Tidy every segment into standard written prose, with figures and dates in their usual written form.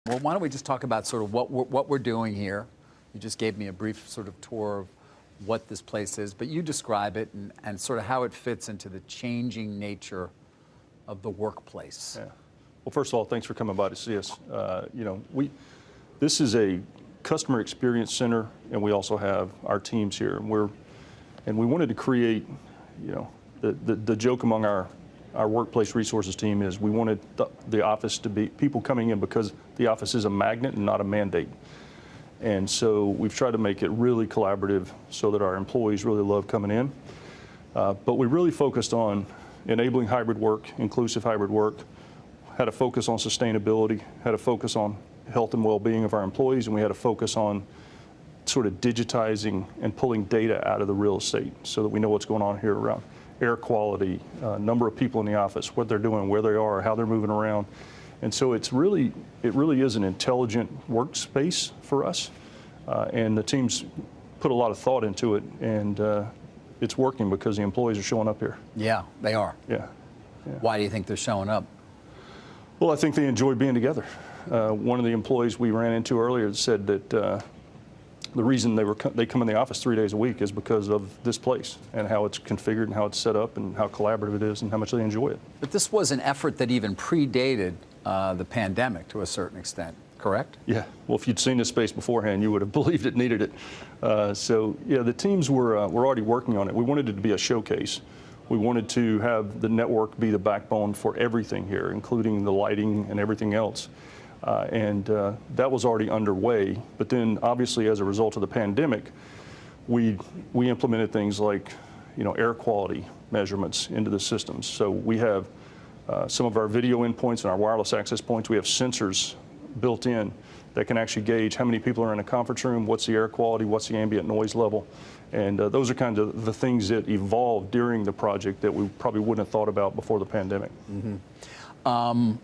Well, why don't we just talk about sort of what we're doing here? You just gave me a brief sort of tour of what this place is, but you describe it and sort of how it fits into the changing nature of the workplace. Yeah. Well, first of all, thanks for coming by to see us. This is a customer experience center, and we also have our teams here. And we wanted to create, the joke among our workplace resources team is we wanted the office to be people coming in because the office is a magnet and not a mandate. And so we've tried to make it really collaborative so that our employees really love coming in. But we really focused on enabling hybrid work, inclusive hybrid work, had a focus on sustainability, had a focus on health and well-being of our employees, and we had a focus on sort of digitizing and pulling data out of the real estate so that we know what's going on here around air quality, number of people in the office, what they're doing, where they are, how they're moving around. And so it really is an intelligent workspace for us, and the teams put a lot of thought into it, and it's working because the employees are showing up here. Yeah, they are. Yeah. Why do you think they're showing up? Well, I think they enjoy being together. One of the employees we ran into earlier said that the reason they come in the office 3 days a week is because of this place and how it's configured and how it's set up and how collaborative it is and how much they enjoy it. But this was an effort that even predated the pandemic to a certain extent, correct? Yeah. Well, if you'd seen this space beforehand, you would have believed it needed it. So, yeah, the teams were already working on it. We wanted it to be a showcase. We wanted to have the network be the backbone for everything here, including the lighting and everything else. And that was already underway. But then, obviously, as a result of the pandemic, we implemented things like, air quality measurements into the systems. So we have some of our video endpoints and our wireless access points. We have sensors built in that can actually gauge how many people are in a conference room, what's the air quality, what's the ambient noise level. And those are kind of the things that evolved during the project that we probably wouldn't have thought about before the pandemic. Mm-hmm.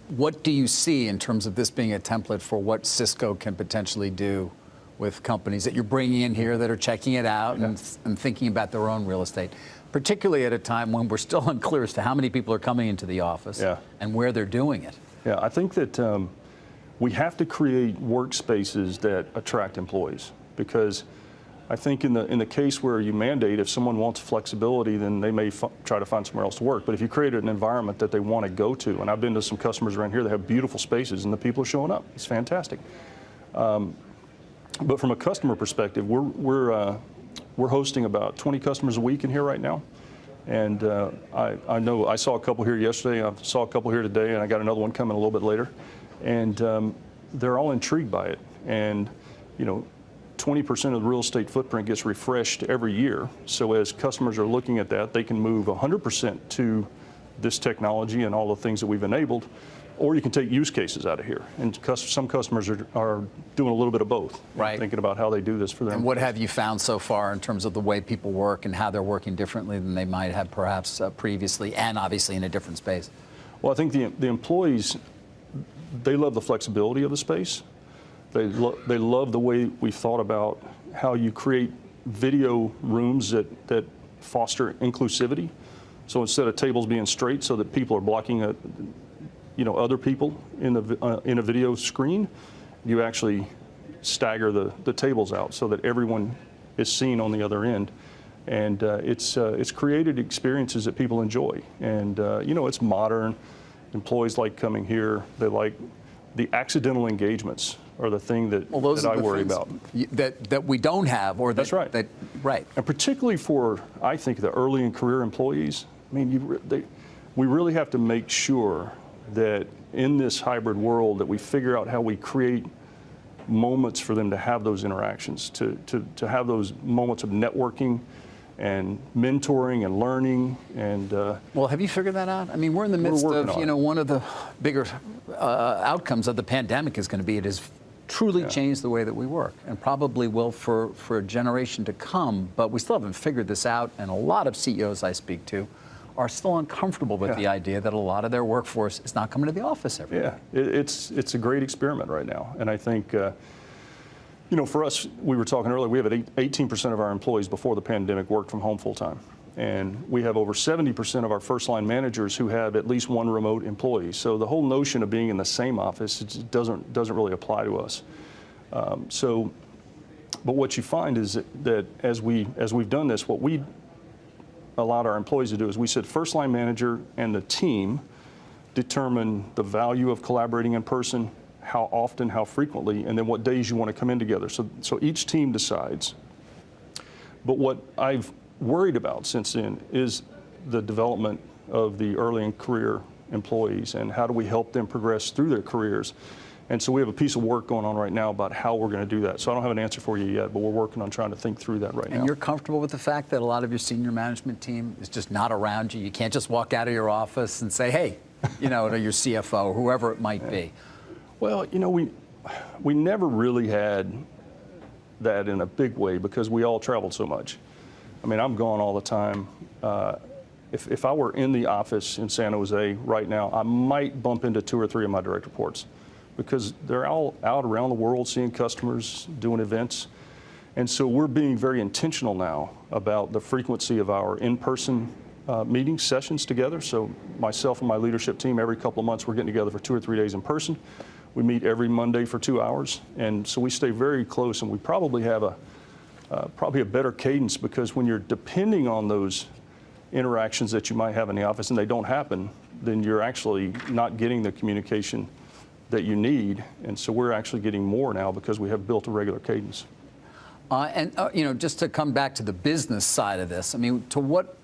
What do you see in terms of this being a template for what Cisco can potentially do with companies that you're bringing in here that are checking it out and thinking about their own real estate, particularly at a time when we're still unclear as to how many people are coming into the office and where they're doing it? Yeah, I think that we have to create workspaces that attract employees, because I think in the case where you mandate, if someone wants flexibility, then they may try to find somewhere else to work. But if you create an environment that they want to go to, and I've been to some customers around here that have beautiful spaces and the people are showing up, it's fantastic. But from a customer perspective, we're hosting about 20 customers a week in here right now. And I know I saw a couple here yesterday, I saw a couple here today, and I got another one coming a little bit later. And they're all intrigued by it. And, 20% of the real estate footprint gets refreshed every year. So as customers are looking at that, they can move 100% to this technology and all the things that we've enabled, or you can take use cases out of here. And some customers are doing a little bit of both, right? Thinking about how they do this for them. And what have you found so far in terms of the way people work and how they're working differently than they might have perhaps previously, and obviously in a different space? Well, I think the employees, they love the flexibility of the space. They love the way we've thought about how you create video rooms that foster inclusivity. So instead of tables being straight so that people are blocking other people in a video screen, you actually stagger the tables out so that everyone is seen on the other end. And it's created experiences that people enjoy. And it's modern. Employees like coming here. They like the accidental engagements are the thing that I worry about. That we don't have, or that's right. Right. And particularly for, I think, the early in career employees. I mean, we really have to make sure that in this hybrid world that we figure out how we create moments for them to have those interactions, to have those moments of networking and mentoring and learning. And well, have you figured that out? I mean, we're in the midst of, one of the bigger outcomes of the pandemic is going to be it has truly changed the way that we work, and probably will for a generation to come. But we still haven't figured this out, and a lot of CEOs I speak to are still uncomfortable with the idea that a lot of their workforce is not coming to the office every day. It's a great experiment right now, and I think for us, we were talking earlier, we have 18% of our employees before the pandemic worked from home full time. And we have over 70% of our first-line managers who have at least one remote employee. So the whole notion of being in the same office, it doesn't really apply to us. But what you find is that as we've done this, what we allowed our employees to do is we said first-line manager and the team determine the value of collaborating in person, how often, how frequently, and then what days you want to come in together. So each team decides. But what I've worried about since then is the development of the early in career employees and how do we help them progress through their careers. And so we have a piece of work going on right now about how we're going to do that. So I don't have an answer for you yet, but we're working on trying to think through that right now. And you're comfortable with the fact that a lot of your senior management team is just not around you? You can't just walk out of your office and say, hey, you know, to your CFO or whoever it might be. Well, you know, we never really had that in a big way because we all traveled so much. I mean, I'm gone all the time. If I were in the office in San Jose right now, I might bump into 2 or 3 of my direct reports because they're all out around the world seeing customers, doing events. And so we're being very intentional now about the frequency of our in-person meeting sessions together. So myself and my leadership team, every couple of months, we're getting together for 2 or 3 days in person. We meet every Monday for 2 hours. And so we stay very close, and we probably have a better cadence because when you're depending on those interactions that you might have in the office and they don't happen, then you're actually not getting the communication that you need. And so we're actually getting more now because we have built a regular cadence. You know, just to come back to the business side of this, I mean, to what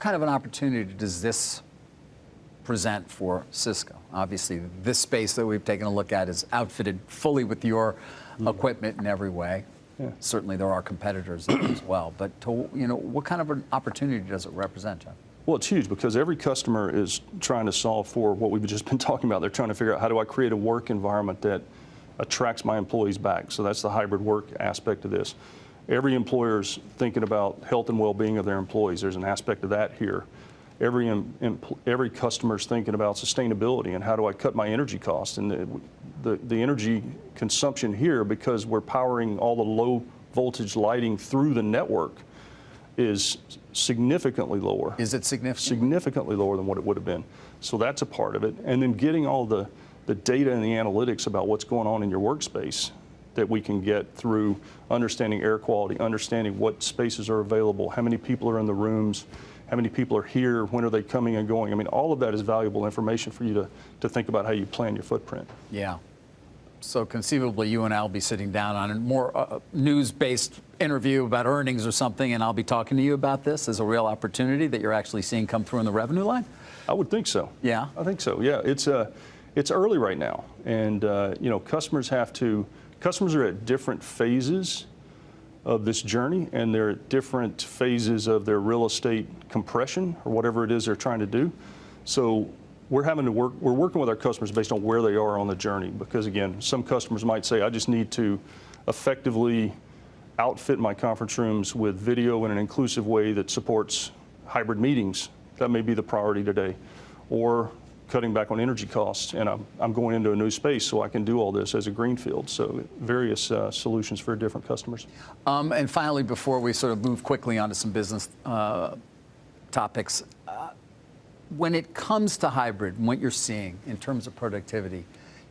kind of an opportunity does this present for Cisco? Obviously, this space that we've taken a look at is outfitted fully with your equipment in every way. Yeah. Certainly, there are competitors as well. But you know, what kind of an opportunity does it represent, John? Well, it's huge because every customer is trying to solve for what we've just been talking about. They're trying to figure out how do I create a work environment that attracts my employees back. So that's the hybrid work aspect of this. Every employer's thinking about health and well-being of their employees. There's an aspect of that here. Every customer's thinking about sustainability and how do I cut my energy costs. And the energy consumption here, because we're powering all the low voltage lighting through the network, is significantly lower. Is it significant? Significantly lower than what it would have been. So that's a part of it. And then getting all the data and the analytics about what's going on in your workspace that we can get through understanding air quality, understanding what spaces are available, how many people are in the rooms, how many people are here, when are they coming and going. I mean, all of that is valuable information for you to think about how you plan your footprint. Yeah. So conceivably, you and I will be sitting down on a more news-based interview about earnings or something, and I'll be talking to you about this as a real opportunity that you're actually seeing come through in the revenue line? I would think so. Yeah? I think so, yeah. It's early right now, and you know, customers are at different phases of this journey, and they're at different phases of their real estate compression or whatever it is they're trying to do. So we're working with our customers based on where they are on the journey, because again, some customers might say, I just need to effectively outfit my conference rooms with video in an inclusive way that supports hybrid meetings. That may be the priority today. Or cutting back on energy costs, and I'm going into a new space so I can do all this as a greenfield. So various solutions for different customers. And finally, before we sort of move quickly onto some business topics, when it comes to hybrid and what you're seeing in terms of productivity,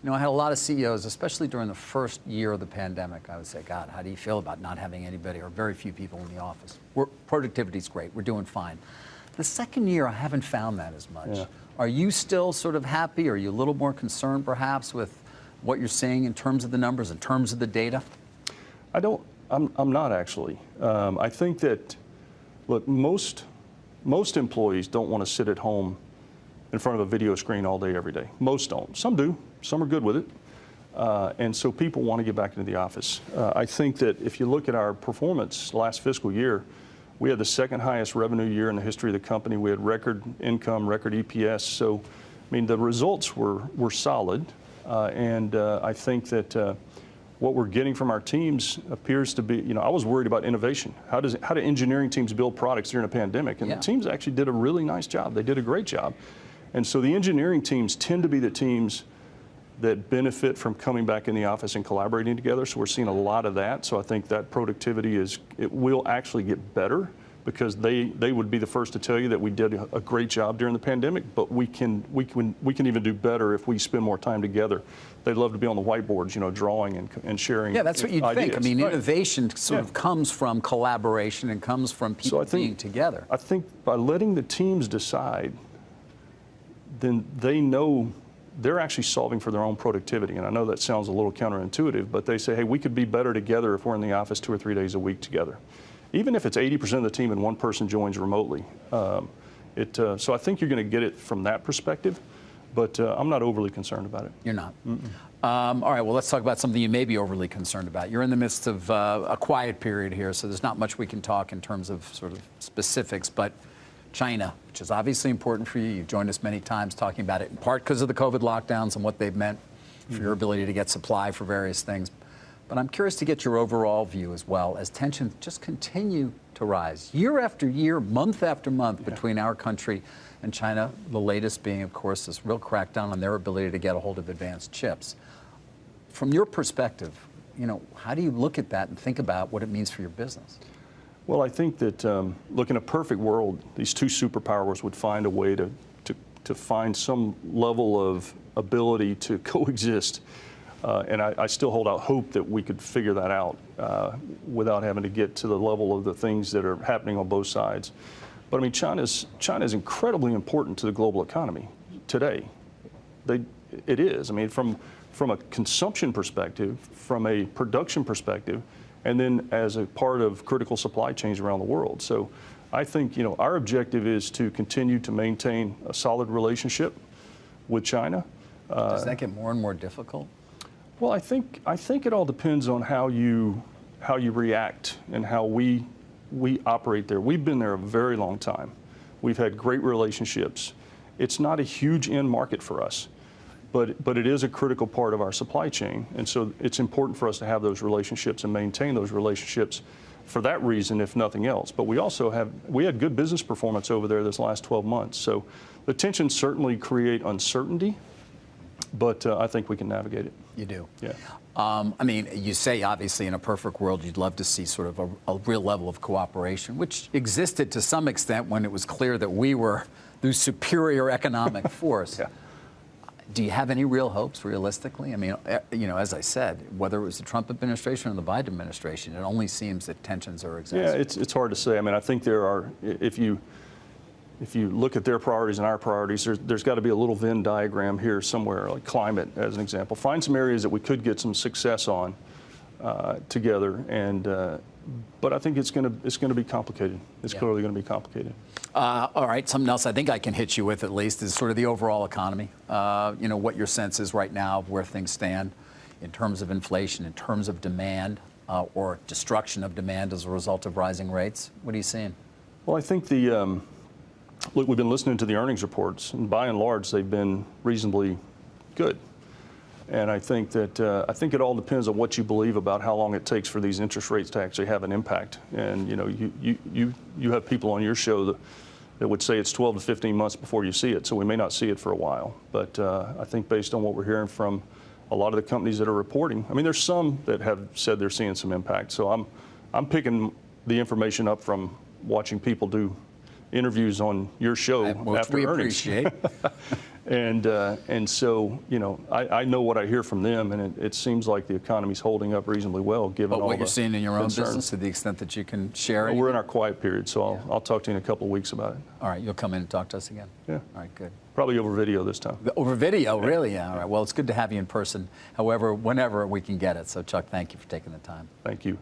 you know, I had a lot of CEOs, especially during the first year of the pandemic, I would say, God, how do you feel about not having anybody or very few people in the office? Productivity's great, we're doing fine. The second year, I haven't found that as much. Yeah. Are you still sort of happy? Are you a little more concerned, perhaps, with what you're seeing in terms of the numbers, in terms of the data? I'm not actually. I think that, look, most employees don't want to sit at home in front of a video screen all day, every day. Most don't. Some do. Some are good with it. And so people want to get back into the office. I think that if you look at our performance last fiscal year, we had the second highest revenue year in the history of the company. We had record income, record EPS. So, I mean, the results were solid. And I think that what we're getting from our teams appears to be, you know, I was worried about innovation. How do engineering teams build products during a pandemic? And the teams actually did a really nice job. They did a great job. And so the engineering teams tend to be the teams that benefit from coming back in the office and collaborating together. So we're seeing a lot of that. So I think that productivity it will actually get better because they would be the first to tell you that we did a great job during the pandemic, but we can even do better if we spend more time together. They'd love to be on the whiteboards, drawing and sharing. Yeah, that's what you'd ideas. think. I mean, right. Innovation sort of comes from collaboration and comes from people being together. I think by letting the teams decide, then they know they're actually solving for their own productivity. And I know that sounds a little counterintuitive, but they say, hey, we could be better together if we're in the office 2 or 3 days a week together. Even if it's 80% of the team and one person joins remotely. So I think you're going to get it from that perspective, but I'm not overly concerned about it. You're not. All right, well, let's talk about something you may be overly concerned about. You're in the midst of a quiet period here, so there's not much we can talk in terms of sort of specifics, but China, which is obviously important for you. You've joined us many times talking about it, in part because of the COVID lockdowns and what they've meant for your ability to get supply for various things. But I'm curious to get your overall view as well, as tensions just continue to rise year after year, month after month between our country and China, the latest being, of course, this real crackdown on their ability to get a hold of advanced chips. From your perspective, how do you look at that and think about what it means for your business? Well, I think that, look, in a perfect world, these two superpowers would find a way to find some level of ability to coexist. And I still hold out hope that we could figure that out without having to get to the level of the things that are happening on both sides. But I mean, China's incredibly important to the global economy today. It is. I mean, from a consumption perspective, from a production perspective, and then as a part of critical supply chains around the world. So I think, our objective is to continue to maintain a solid relationship with China. Does that get more and more difficult? Well, I think it all depends on how you react and how we operate there. We've been there a very long time. We've had great relationships. It's not a huge end market for us, but it is a critical part of our supply chain. And so it's important for us to have those relationships and maintain those relationships for that reason, if nothing else. But we had good business performance over there this last 12 months. So the tensions certainly create uncertainty, but I think we can navigate it. You do? Yeah. I mean, you say, obviously, in a perfect world, you'd love to see sort of a real level of cooperation, which existed to some extent when it was clear that we were the superior economic force. Yeah. Do you have any real hopes, realistically? I mean, as I said, whether it was the Trump administration or the Biden administration, it only seems that tensions are exacerbated. Yeah, it's hard to say. I mean, I think there are, if you look at their priorities and our priorities, there's got to be a little Venn diagram here somewhere, like climate as an example. Find some areas that we could get some success on together, but I think it's going to be complicated. It's clearly going to be complicated. All right, something else I think I can hit you with at least is sort of the overall economy. What your sense is right now of where things stand in terms of inflation, in terms of demand, or destruction of demand as a result of rising rates. What are you seeing? Well, I think look, we've been listening to the earnings reports, and by and large, they've been reasonably good. And I think that it all depends on what you believe about how long it takes for these interest rates to actually have an impact. And you have people on your show that would say it's 12 to 15 months before you see it, so we may not see it for a while. But I think based on what we're hearing from a lot of the companies that are reporting, I mean, there's some that have said they're seeing some impact. So I'm picking the information up from watching people do interviews on your show after earnings. Appreciate. And so, I know what I hear from them, and it seems like the economy's holding up reasonably well, given all the what you're seeing in your own concerns. business, to the extent that you can share it. Well, we're in our quiet period, so I'll talk to you in a couple of weeks about it. All right, you'll come in and talk to us again? Yeah. All right, good. Probably over video this time. Over video, really? Yeah. All right. Well, it's good to have you in person, however, whenever we can get it. So, Chuck, thank you for taking the time. Thank you.